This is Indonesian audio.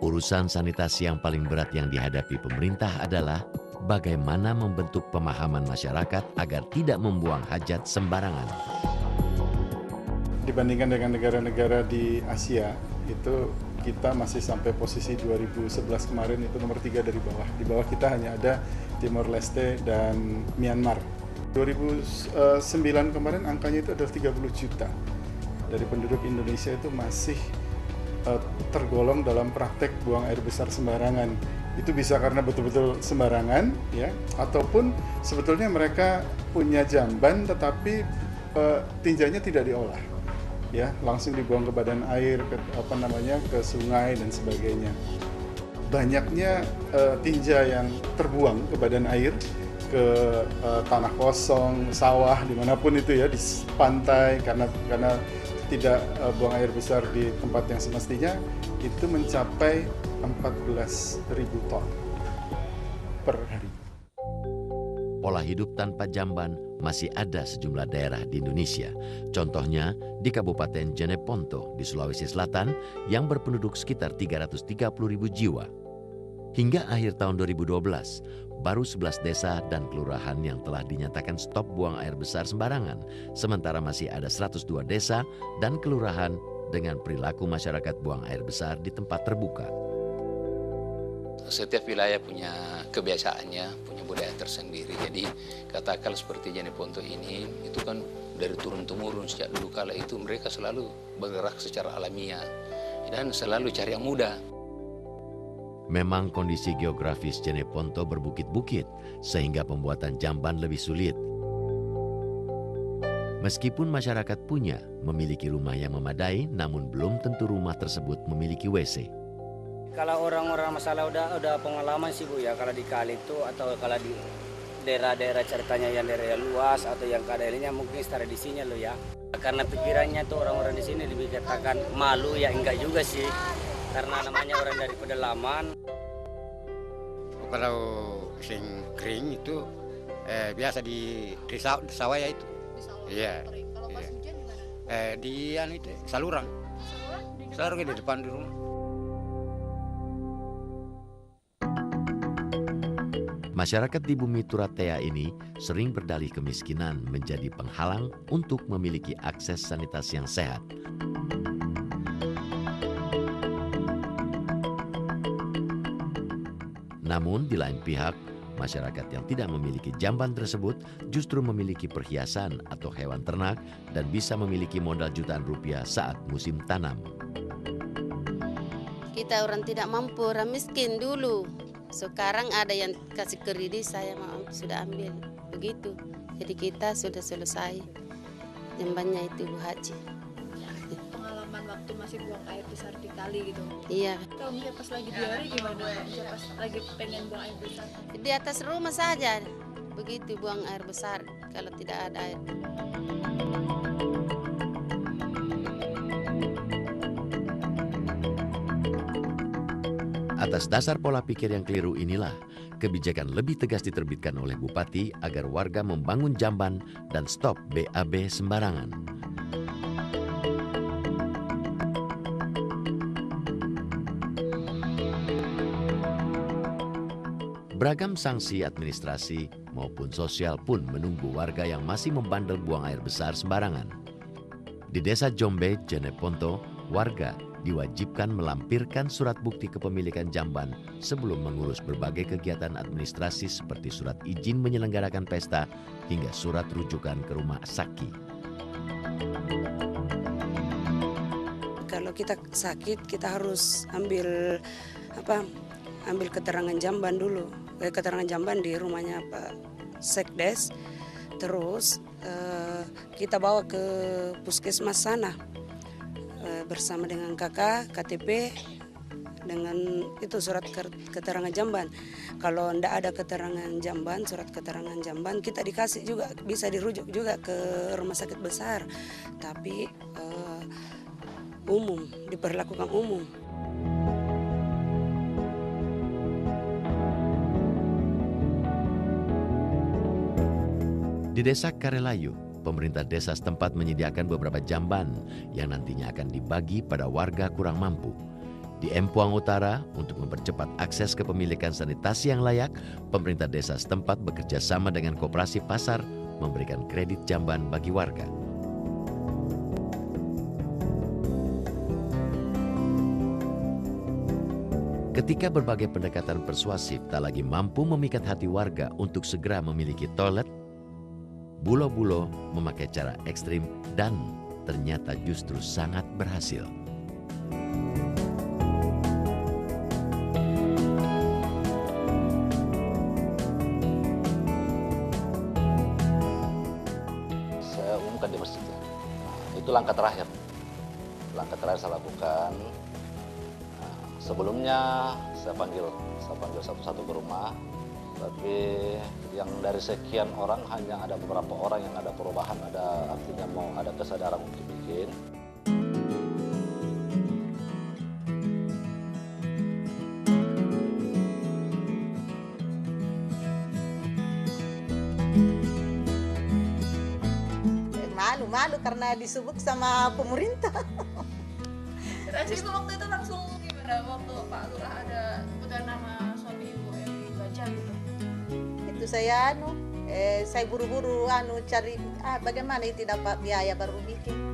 Urusan sanitasi yang paling berat yang dihadapi pemerintah adalah bagaimana membentuk pemahaman masyarakat agar tidak membuang hajat sembarangan. Dibandingkan dengan negara-negara di Asia, itu kita masih sampai posisi 2011 kemarin itu nomor 3 dari bawah. Di bawah kita hanya ada Timor Leste dan Myanmar. 2009 kemarin angkanya itu adalah 30 juta. Dari penduduk Indonesia itu masih tergolong dalam praktek buang air besar sembarangan. Itu bisa karena betul-betul sembarangan, ya, ataupun sebetulnya mereka punya jamban tetapi tinjanya tidak diolah, ya, langsung dibuang ke badan air, ke sungai dan sebagainya. Banyaknya tinja yang terbuang ke badan air, ke tanah kosong, sawah, dimanapun itu ya, di pantai, karena tidak buang air besar di tempat yang semestinya, itu mencapai 14.000 ton per hari. Pola hidup tanpa jamban masih ada sejumlah daerah di Indonesia. Contohnya di Kabupaten Jeneponto di Sulawesi Selatan yang berpenduduk sekitar 330.000 jiwa. Hingga akhir tahun 2012, baru 11 desa dan kelurahan yang telah dinyatakan stop buang air besar sembarangan, sementara masih ada 102 desa dan kelurahan dengan perilaku masyarakat buang air besar di tempat terbuka. Setiap wilayah punya kebiasaannya, punya budaya tersendiri. Jadi katakan seperti Jeneponto ini, itu kan dari turun-temurun sejak dulu kala itu mereka selalu bergerak secara alamiah dan selalu cari yang mudah. Memang kondisi geografis Jeneponto berbukit-bukit sehingga pembuatan jamban lebih sulit. Meskipun masyarakat memiliki rumah yang memadai, namun belum tentu rumah tersebut memiliki WC. Kalau orang-orang masalah udah pengalaman sih Bu ya, kalau di kali itu atau kalau di daerah-daerah ceritanya yang daerah luas atau yang keadaannya mungkin tradisinya lo ya. Karena pikirannya tuh orang-orang di sini lebih katakan malu ya, enggak juga sih. Karena namanya orang dari pedalaman. Kalau musim kering itu biasa di sawah ya itu. Iya. Kalau pas hujan gimana? Di itu saluran di depan di rumah. Masyarakat di bumi Turatea ini sering berdalih kemiskinan menjadi penghalang untuk memiliki akses sanitasi yang sehat. Namun di lain pihak, masyarakat yang tidak memiliki jamban tersebut justru memiliki perhiasan atau hewan ternak dan bisa memiliki modal jutaan rupiah saat musim tanam. Kita orang tidak mampu, orang miskin dulu. Sekarang ada yang kasih kredit, saya sudah ambil. Begitu. Jadi kita sudah selesai jambannya itu Bu Haji. Pengalaman waktu masih buang air besar di kali gitu. Iya. Kalau misalnya pas lagi diare gimana? Misalnya pas lagi pengen buang air besar. Di atas rumah saja. Begitu buang air besar kalau tidak ada air. Atas dasar pola pikir yang keliru inilah, kebijakan lebih tegas diterbitkan oleh Bupati agar warga membangun jamban dan stop BAB sembarangan. Beragam sanksi administrasi maupun sosial pun menunggu warga yang masih membandel buang air besar sembarangan. Di Desa Jombe, Jeneponto, warga diwajibkan melampirkan surat bukti kepemilikan jamban sebelum mengurus berbagai kegiatan administrasi seperti surat izin menyelenggarakan pesta hingga surat rujukan ke rumah sakit. Kalau kita sakit, kita harus ambil keterangan jamban dulu. Keterangan jamban di rumahnya Pak Sekdes. Terus kita bawa ke puskesmas sana. Bersama dengan kakak, KTP, dengan itu surat keterangan jamban. Kalau tidak ada keterangan jamban, surat keterangan jamban, kita dikasih juga, bisa dirujuk juga ke rumah sakit besar. Tapi umum, diperlakukan umum. Di Desa Karelayu, pemerintah desa setempat menyediakan beberapa jamban yang nantinya akan dibagi pada warga kurang mampu. Di Empuang Utara, untuk mempercepat akses kepemilikan sanitasi yang layak, pemerintah desa setempat bekerja sama dengan koperasi pasar memberikan kredit jamban bagi warga. Ketika berbagai pendekatan persuasif tak lagi mampu memikat hati warga untuk segera memiliki toilet, Bulo-Bulo memakai cara ekstrim dan ternyata justru sangat berhasil. Saya umumkan di masjid. Itu langkah terakhir. Langkah terakhir saya lakukan. Sebelumnya saya panggil satu-satu ke rumah, tapi yang dari sekian orang hanya ada beberapa orang yang ada perubahan, ada artinya mau ada kesadaran untuk bikin. Malu karena disubuk sama pemerintah. Terus itu waktu itu langsung gimana waktu Pak Lurah ada sebutkan nama suami ibu yang dibaca gitu? Itu saya saya buru-buru cari bagaimana itu dapat biaya baru bikin.